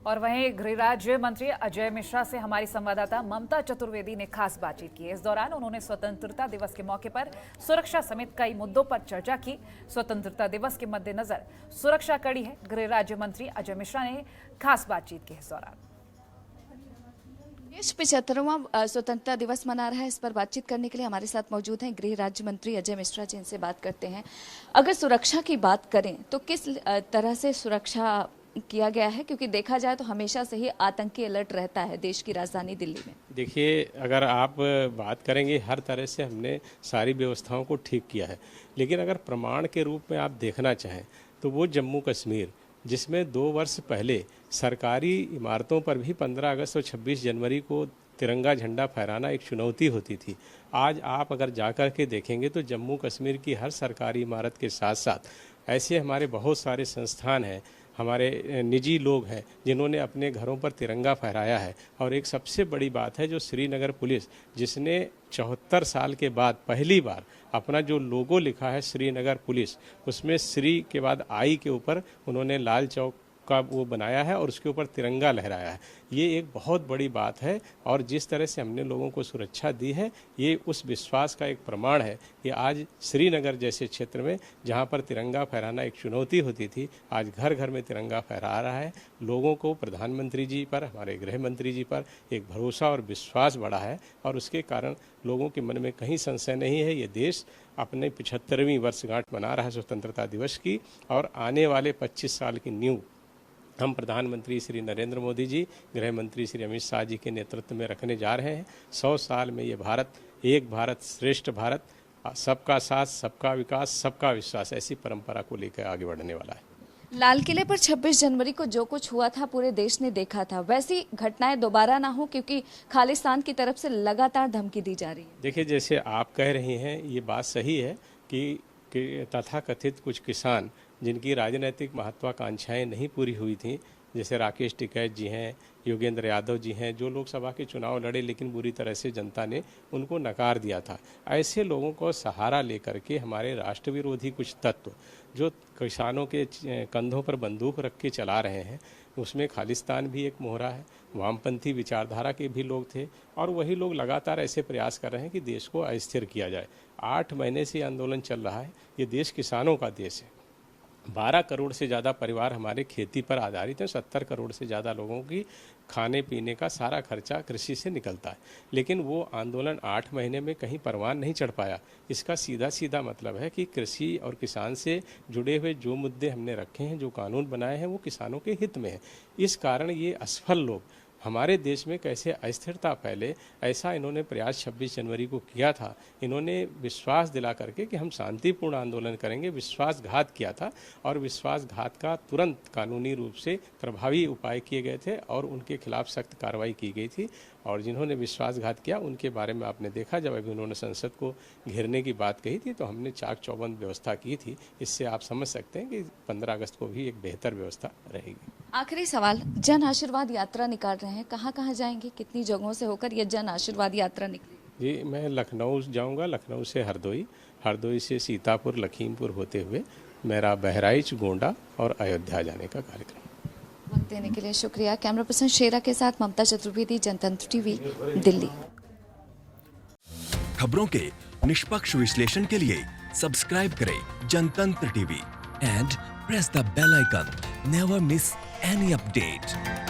और वहीं गृह राज्य मंत्री अजय मिश्रा से हमारी संवाददाता ममता चतुर्वेदी ने खास बातचीत की। इस दौरान उन्होंने स्वतंत्रता दिवस के मौके पर सुरक्षा समेत कई मुद्दों पर चर्चा की। स्वतंत्रता दिवस के मद्देनजर सुरक्षा कड़ी है। गृह राज्य मंत्री अजय मिश्रा ने खास बातचीत की। इस दौरान देश 75वां स्वतंत्रता दिवस मना रहा है। इस पर बातचीत करने के लिए हमारे साथ मौजूद हैं गृह राज्य मंत्री अजय मिश्रा जी। इनसे बात करते हैं। अगर सुरक्षा की बात करें तो किस तरह से सुरक्षा किया गया है, क्योंकि देखा जाए तो हमेशा से ही आतंकी अलर्ट रहता है देश की राजधानी दिल्ली में। देखिए, अगर आप बात करेंगे, हर तरह से हमने सारी व्यवस्थाओं को ठीक किया है, लेकिन अगर प्रमाण के रूप में आप देखना चाहें तो वो जम्मू कश्मीर, जिसमें 2 वर्ष पहले सरकारी इमारतों पर भी 15 अगस्त और 26 जनवरी को तिरंगा झंडा फहराना एक चुनौती होती थी, आज आप अगर जाकर के देखेंगे तो जम्मू कश्मीर की हर सरकारी इमारत के साथ साथ ऐसे हमारे बहुत सारे संस्थान हैं, हमारे निजी लोग हैं जिन्होंने अपने घरों पर तिरंगा फहराया है। और एक सबसे बड़ी बात है जो श्रीनगर पुलिस, जिसने 74 साल के बाद पहली बार अपना जो लोगो लिखा है श्रीनगर पुलिस, उसमें श्री के बाद आई के ऊपर उन्होंने लाल चौक का वो बनाया है और उसके ऊपर तिरंगा लहराया है। ये एक बहुत बड़ी बात है और जिस तरह से हमने लोगों को सुरक्षा दी है, ये उस विश्वास का एक प्रमाण है कि आज श्रीनगर जैसे क्षेत्र में जहाँ पर तिरंगा फहराना एक चुनौती होती थी, आज घर घर में तिरंगा फहरा रहा है। लोगों को प्रधानमंत्री जी पर, हमारे गृह मंत्री जी पर एक भरोसा और विश्वास बढ़ा है और उसके कारण लोगों के मन में कहीं संशय नहीं है। ये देश अपने 75वीं वर्षगांठ मना रहा है स्वतंत्रता दिवस की, और आने वाले 25 साल की नींव हम प्रधानमंत्री श्री नरेंद्र मोदी जी, गृह मंत्री श्री अमित शाह जी के नेतृत्व में रखने जा रहे हैं। 100 साल में ये भारत, एक भारत श्रेष्ठ भारत, सबका साथ, सबका विकास, सबका विश्वास, ऐसी परंपरा को लेकर आगे बढ़ने वाला है। लाल किले पर 26 जनवरी को जो कुछ हुआ था पूरे देश ने देखा था, वैसी घटनाएं दोबारा ना हो, क्योंकि खालिस्तान की तरफ से लगातार धमकी दी जा रही है। देखिए, जैसे आप कह रही हैं, ये बात सही है कि तथाकथित कुछ किसान जिनकी राजनीतिक महत्वाकांक्षाएं नहीं पूरी हुई थी, जैसे राकेश टिकैत जी हैं, योगेंद्र यादव जी हैं, जो लोकसभा के चुनाव लड़े लेकिन बुरी तरह से जनता ने उनको नकार दिया था। ऐसे लोगों को सहारा लेकर के हमारे राष्ट्र विरोधी कुछ तत्व जो किसानों के कंधों पर बंदूक रख के चला रहे हैं, उसमें खालिस्तान भी एक मोहरा है। वामपंथी विचारधारा के भी लोग थे और वही लोग लगातार ऐसे प्रयास कर रहे हैं कि देश को अस्थिर किया जाए। 8 महीने से आंदोलन चल रहा है। ये देश किसानों का देश है। 12 करोड़ से ज़्यादा परिवार हमारे खेती पर आधारित हैं। 70 करोड़ से ज़्यादा लोगों की खाने पीने का सारा खर्चा कृषि से निकलता है, लेकिन वो आंदोलन 8 महीने में कहीं परवान नहीं चढ़ पाया। इसका सीधा सीधा मतलब है कि कृषि और किसान से जुड़े हुए जो मुद्दे हमने रखे हैं, जो कानून बनाए हैं, वो किसानों के हित में है। इस कारण ये असफल लोग हमारे देश में कैसे अस्थिरता फैले, ऐसा इन्होंने प्रयास 26 जनवरी को किया था। इन्होंने विश्वास दिला करके कि हम शांतिपूर्ण आंदोलन करेंगे, विश्वासघात किया था और विश्वासघात का तुरंत कानूनी रूप से प्रभावी उपाय किए गए थे और उनके खिलाफ सख्त कार्रवाई की गई थी। और जिन्होंने विश्वासघात किया उनके बारे में आपने देखा, जब अभी उन्होंने संसद को घेरने की बात कही थी तो हमने चाक चौबंद व्यवस्था की थी। इससे आप समझ सकते हैं कि 15 अगस्त को भी एक बेहतर व्यवस्था रहेगी। आखिरी सवाल, जन आशीर्वाद यात्रा निकाल रहे हैं, कहाँ कहाँ जाएंगे, कितनी जगहों से होकर ये जन आशीर्वाद यात्रा निकलेगी? जी, मैं लखनऊ जाऊंगा, लखनऊ से हरदोई, हरदोई से सीतापुर, लखीमपुर होते हुए मेरा बहराइच, गोंडा और अयोध्या जाने का कार्यक्रम। वक्त देने के लिए शुक्रिया। कैमरा पर्सन शेरा के साथ ममता चतुर्वेदी, जनतंत्र टीवी, दिल्ली। खबरों के निष्पक्ष विश्लेषण के लिए सब्सक्राइब करें Jantantra TV and press the bell icon. Never miss any update.